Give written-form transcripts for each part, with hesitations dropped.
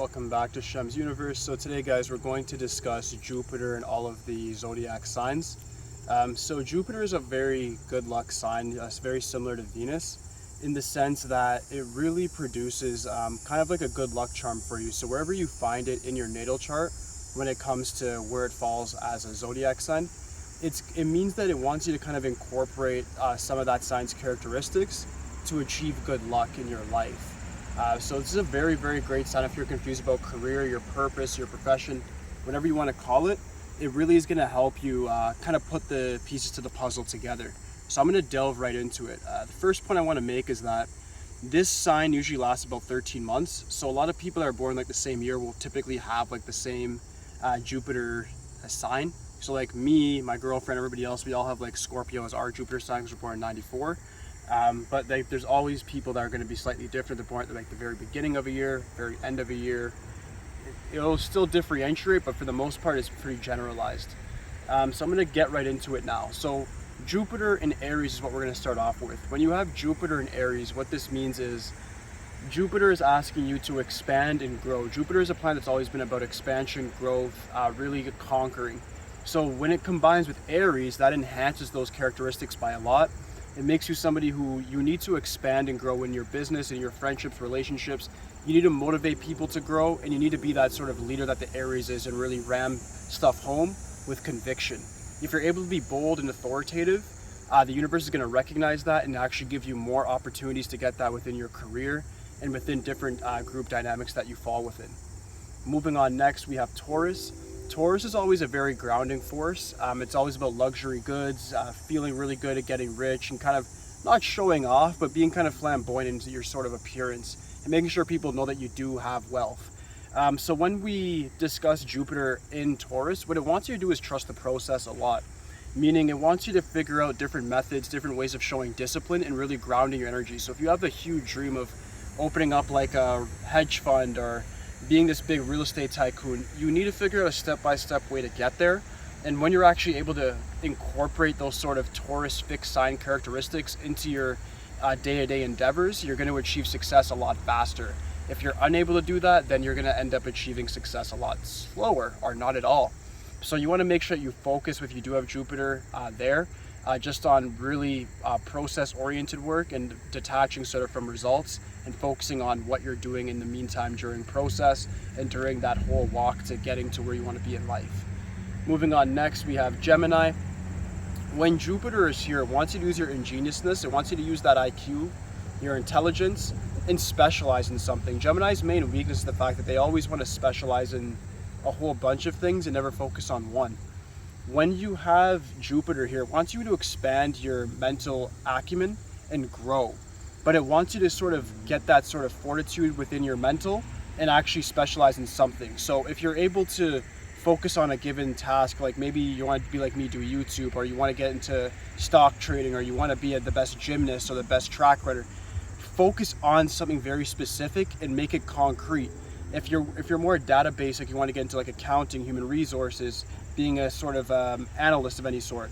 welcome back to Shemsuniverse. So today guys, we're going to discuss Jupiter and all of the Zodiac signs. So Jupiter is a very good luck sign, very similar to Venus in the sense that it really produces kind of like a good luck charm for you. So wherever you find it in your natal chart, when it comes to where it falls as a Zodiac sign, it means that it wants you to kind of incorporate some of that sign's characteristics to achieve good luck in your life. So this is a very, very great sign if you're confused about career, your purpose, your profession, whatever you want to call it. It really is going to help you kind of put the pieces to the puzzle together. So I'm going to delve right into it. The first point I want to make is that this sign usually lasts about 13 months. So a lot of people that are born like the same year will typically have like the same Jupiter sign. So like me, my girlfriend, everybody else, we all have like Scorpio as our Jupiter sign because we're born in 94. But there's always people that are going to be slightly different. They're born at like the very beginning of a year, very end of a year. It'll still differentiate, but for the most part, it's pretty generalized. So I'm going to get right into it now. So Jupiter in Aries is what we're going to start off with. When you have Jupiter in Aries, what this means is Jupiter is asking you to expand and grow. Jupiter is a planet that's always been about expansion, growth, really conquering. So when it combines with Aries, that enhances those characteristics by a lot. It makes you somebody who you need to expand and grow in your business, in your friendships, relationships. You need to motivate people to grow, and you need to be that sort of leader that the Aries is and really ram stuff home with conviction. If you're able to be bold and authoritative, the universe is going to recognize that and actually give you more opportunities to get that within your career and within different group dynamics that you fall within. Moving on, next we have Taurus. Taurus is always a very grounding force. It's always about luxury goods, feeling really good at getting rich and kind of not showing off, but being kind of flamboyant into your sort of appearance and making sure people know that you do have wealth. So when we discuss Jupiter in Taurus, what it wants you to do is trust the process a lot. Meaning it wants you to figure out different methods, different ways of showing discipline and really grounding your energy. So if you have a huge dream of opening up like a hedge fund or being this big real estate tycoon, you need to figure out a step-by-step way to get there. And when you're actually able to incorporate those sort of Taurus fixed sign characteristics into your day-to-day endeavors, you're going to achieve success a lot faster. If you're unable to do that, then you're going to end up achieving success a lot slower or not at all. So you want to make sure that you focus, if you do have Jupiter there, just on really process-oriented work and detaching sort of from results and focusing on what you're doing in the meantime during process and during that whole walk to getting to where you want to be in life. Moving on, next we have Gemini. When Jupiter is here, it wants you to use your ingeniousness. It wants you to use that IQ, your intelligence, and specialize in something. Gemini's main weakness is the fact that they always want to specialize in a whole bunch of things and never focus on one. When you have Jupiter here, it wants you to expand your mental acumen and grow. But it wants you to sort of get that sort of fortitude within your mental and actually specialize in something. So if you're able to focus on a given task, like maybe you want to be like me, do YouTube, or you want to get into stock trading, or you want to be the best gymnast or the best track runner, focus on something very specific and make it concrete. If you're more data basic, you want to get into like accounting, human resources, being a sort of analyst of any sort,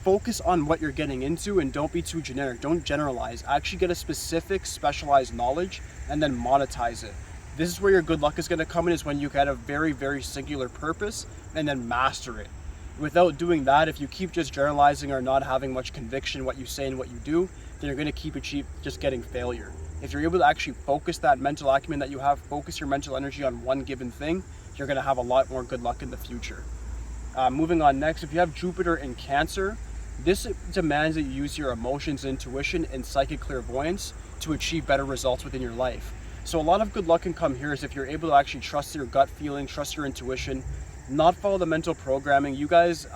focus on what you're getting into and don't be too generic. Don't generalize. Actually get a specific specialized knowledge and then monetize it. This is where your good luck is going to come in, is when you get a very, very singular purpose and then master it. Without doing that, if you keep just generalizing or not having much conviction in what you say and what you do, then you're going to keep just getting failure. If you're able to actually focus that mental acumen that you have, focus your mental energy on one given thing, you're going to have a lot more good luck in the future. Moving on, next, if you have Jupiter in Cancer, this demands that you use your emotions, intuition, and psychic clairvoyance to achieve better results within your life. So a lot of good luck can come here is if you're able to actually trust your gut feeling, trust your intuition, not follow the mental programming. You guys,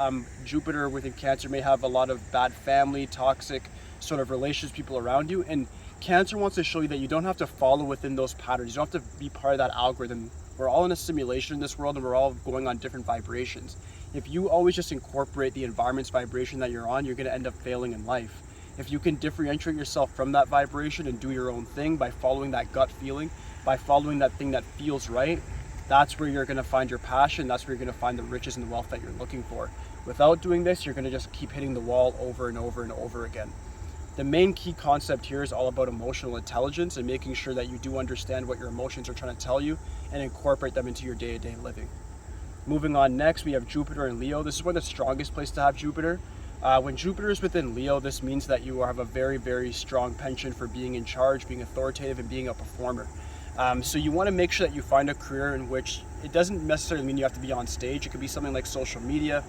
Jupiter within Cancer may have a lot of bad family, toxic sort of relations, people around you, and Cancer wants to show you that you don't have to follow within those patterns. You don't have to be part of that algorithm. We're all in a simulation in this world and we're all going on different vibrations. If you always just incorporate the environment's vibration that you're on, you're going to end up failing in life. If you can differentiate yourself from that vibration and do your own thing by following that gut feeling, by following that thing that feels right, that's where you're going to find your passion. That's where you're going to find the riches and the wealth that you're looking for. Without doing this, you're going to just keep hitting the wall over and over and over again. The main key concept here is all about emotional intelligence and making sure that you do understand what your emotions are trying to tell you and incorporate them into your day-to-day living. Moving on next, we have Jupiter in Leo. This is one of the strongest places to have Jupiter. When Jupiter is within Leo, this means that you have a very, very strong penchant for being in charge, being authoritative, and being a performer. So you want to make sure that you find a career in which it doesn't necessarily mean you have to be on stage. It could be something like social media.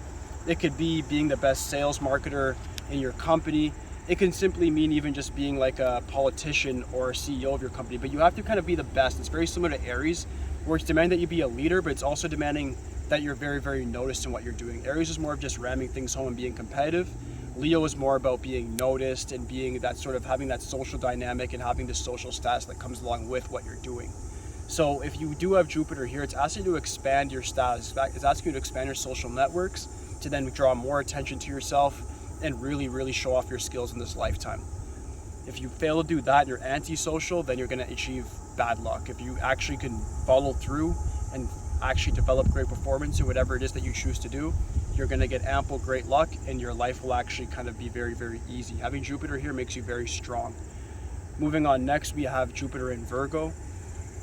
It could be being the best sales marketer in your company. It can simply mean even just being like a politician or a CEO of your company, but you have to kind of be the best. It's very similar to Aries, where it's demanding that you be a leader, but it's also demanding that you're very, very noticed in what you're doing. Aries is more of just ramming things home and being competitive. Leo is more about being noticed and being that sort of having that social dynamic and having the social status that comes along with what you're doing. So if you do have Jupiter here, it's asking you to expand your status. It's asking you to expand your social networks to then draw more attention to yourself and really, really show off your skills in this lifetime. If you fail to do that and you're antisocial, then you're going to achieve bad luck. If you actually can follow through and actually develop great performance in whatever it is that you choose to do, you're going to get ample great luck and your life will actually kind of be very, very easy. Having Jupiter here makes you very strong. Moving on next, we have Jupiter in Virgo.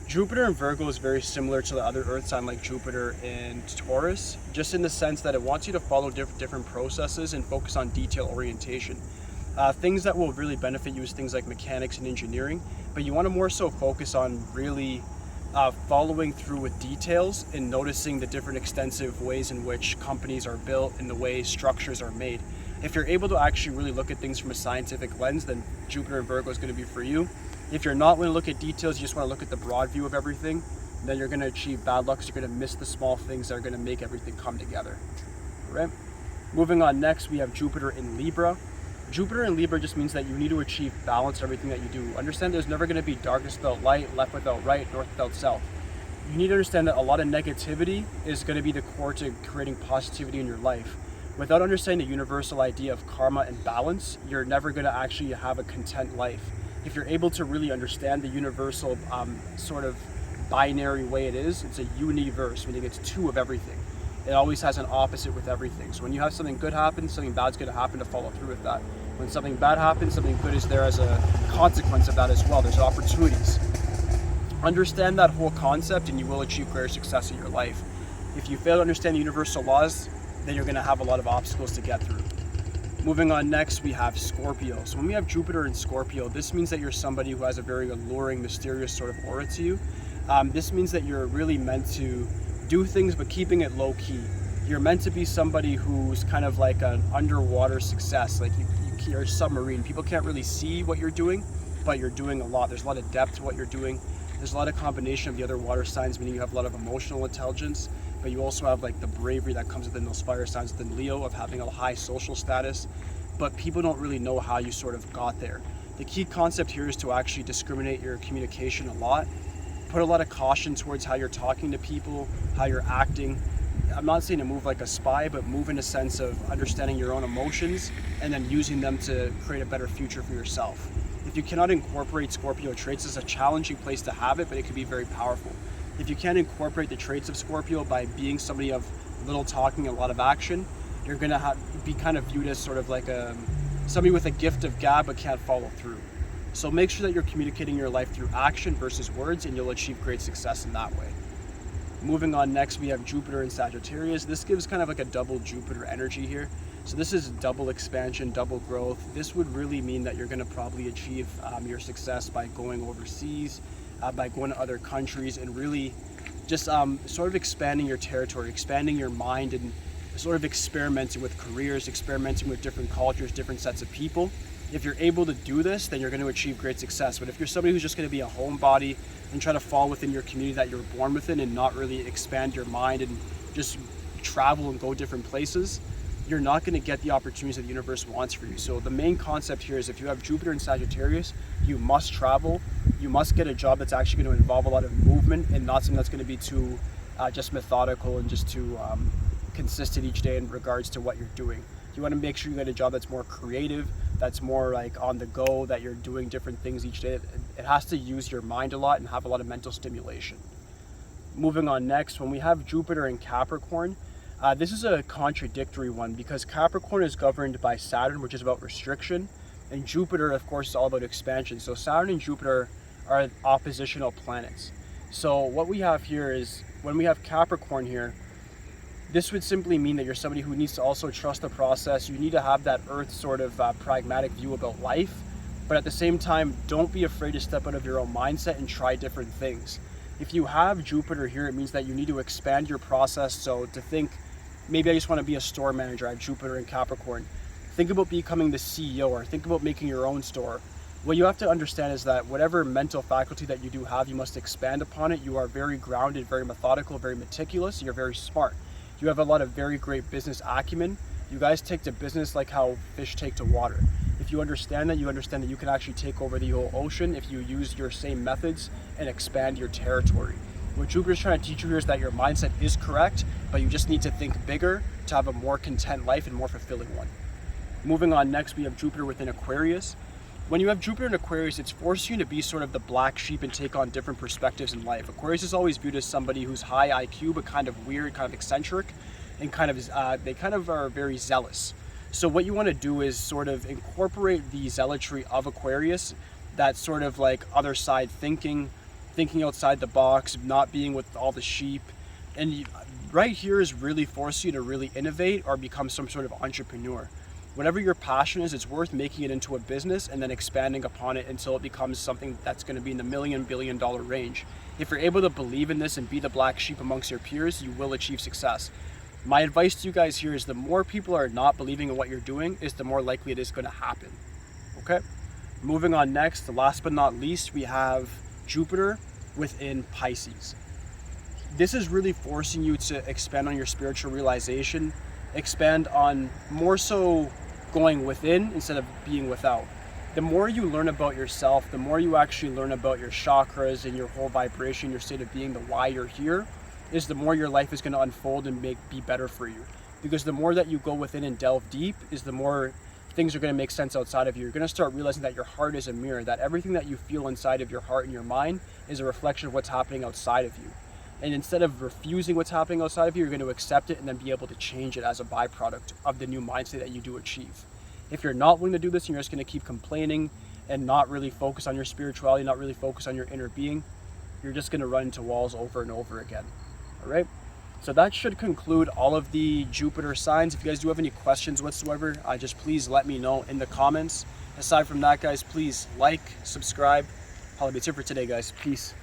Jupiter in Virgo is very similar to the other Earth sign like Jupiter in Taurus, just in the sense that it wants you to follow different processes and focus on detail orientation. Things that will really benefit you is things like mechanics and engineering, but you want to more so focus on really following through with details and noticing the different extensive ways in which companies are built and the way structures are made. If you're able to actually really look at things from a scientific lens, then Jupiter in Virgo is going to be for you. If you're not going to look at details, you just want to look at the broad view of everything, then you're going to achieve bad luck. So you're going to miss the small things that are going to make everything come together. All right. Moving on next, we have Jupiter in Libra. Jupiter in Libra just means that you need to achieve balance in everything that you do. Understand there's never going to be darkness without light, left without right, north without south. You need to understand that a lot of negativity is going to be the core to creating positivity in your life. Without understanding the universal idea of karma and balance, you're never going to actually have a content life. If you're able to really understand the universal sort of binary way it is, it's a universe, meaning it's two of everything. It always has an opposite with everything. So when you have something good happen, something bad's going to happen to follow through with that. When something bad happens, something good is there as a consequence of that as well. There's opportunities. Understand that whole concept and you will achieve greater success in your life. If you fail to understand the universal laws, then you're going to have a lot of obstacles to get through. Moving on next, we have Scorpio. So when we have Jupiter in Scorpio, this means that you're somebody who has a very alluring, mysterious sort of aura to you. This means that you're really meant to do things, but keeping it low key. You're meant to be somebody who's kind of like an underwater success, like you're a submarine. People can't really see what you're doing, but you're doing a lot. There's a lot of depth to what you're doing. There's a lot of combination of the other water signs, meaning you have a lot of emotional intelligence, but you also have like the bravery that comes within those fire signs within Leo of having a high social status, but people don't really know how you sort of got there. The key concept here is to actually discriminate your communication a lot. Put a lot of caution towards how you're talking to people, how you're acting. I'm not saying to move like a spy, but move in a sense of understanding your own emotions and then using them to create a better future for yourself. If you cannot incorporate Scorpio traits, it's a challenging place to have it, but it can be very powerful. If you can't incorporate the traits of Scorpio by being somebody of little talking and a lot of action, you're going to be kind of viewed as sort of like somebody with a gift of gab but can't follow through. So make sure that you're communicating your life through action versus words, and you'll achieve great success in that way. Moving on next, we have Jupiter in Sagittarius. This gives kind of like a double Jupiter energy here. So this is double expansion, double growth. This would really mean that you're going to probably achieve your success by going overseas, by going to other countries, and really just sort of expanding your territory, expanding your mind, and sort of experimenting with careers, experimenting with different cultures, different sets of people. If you're able to do this, then you're going to achieve great success. But if you're somebody who's just going to be a homebody and try to fall within your community that you're born within and not really expand your mind and just travel and go different places, you're not going to get the opportunities that the universe wants for you. So the main concept here is if you have Jupiter in Sagittarius, you must travel. You must get a job that's actually going to involve a lot of movement and not something that's going to be too just methodical and just too consistent each day in regards to what you're doing. You want to make sure you get a job that's more creative, that's more like on the go, that you're doing different things each day. It has to use your mind a lot and have a lot of mental stimulation. Moving on next, when we have Jupiter in Capricorn, this is a contradictory one because Capricorn is governed by Saturn, which is about restriction, And Jupiter, of course, is all about expansion. So Saturn and Jupiter are oppositional planets. So what we have here is, when we have Capricorn here, this would simply mean that you're somebody who needs to also trust the process. You need to have that earth sort of pragmatic view about life, but at the same time, don't be afraid to step out of your own mindset and try different things. If you have Jupiter here, it means that you need to expand your process. So to think, maybe I just want to be a store manager. I have Jupiter in Capricorn. Think about becoming the CEO, or think about making your own store. What you have to understand is that whatever mental faculty that you do have, you must expand upon it. You are very grounded, very methodical, very meticulous. You're very smart. You have a lot of very great business acumen. You guys take to business like how fish take to water. If you understand that, you understand that you can actually take over the whole ocean if you use your same methods and expand your territory. What Jupiter's trying to teach you here is that your mindset is correct, but you just need to think bigger to have a more content life and more fulfilling one. Moving on, next we have Jupiter within Aquarius. When you have Jupiter in Aquarius, it's forcing you to be sort of the black sheep and take on different perspectives in life. Aquarius is always viewed as somebody who's high IQ, but kind of weird, kind of eccentric, and they kind of are very zealous. So what you want to do is sort of incorporate the zealotry of Aquarius, that sort of like other side thinking outside the box, not being with all the sheep. And right here is really forcing you to really innovate or become some sort of entrepreneur. Whatever your passion is, it's worth making it into a business and then expanding upon it until it becomes something that's going to be in the $1 billion range. If you're able to believe in this and be the black sheep amongst your peers, you will achieve success. My advice to you guys here is the more people are not believing in what you're doing, is the more likely it is going to happen. Okay? Moving on next, last but not least, we have Jupiter within Pisces. This is really forcing you to expand on your spiritual realization, expand on more so going within instead of being without. The more you learn about yourself, the more you actually learn about your chakras and your whole vibration, your state of being, the why you're here, is the more your life is going to unfold and be better for you. Because the more that you go within and delve deep, is the more things are going to make sense outside of you. You're going to start realizing that your heart is a mirror, that everything that you feel inside of your heart and your mind is a reflection of what's happening outside of you. And instead of refusing what's happening outside of you, you're going to accept it and then be able to change it as a byproduct of the new mindset that you do achieve. If you're not willing to do this and you're just going to keep complaining and not really focus on your spirituality, not really focus on your inner being, you're just going to run into walls over and over again. All right? So that should conclude all of the Jupiter signs. If you guys do have any questions whatsoever, just please let me know in the comments. Aside from that, guys, please like, subscribe. That's it for today, guys. Peace.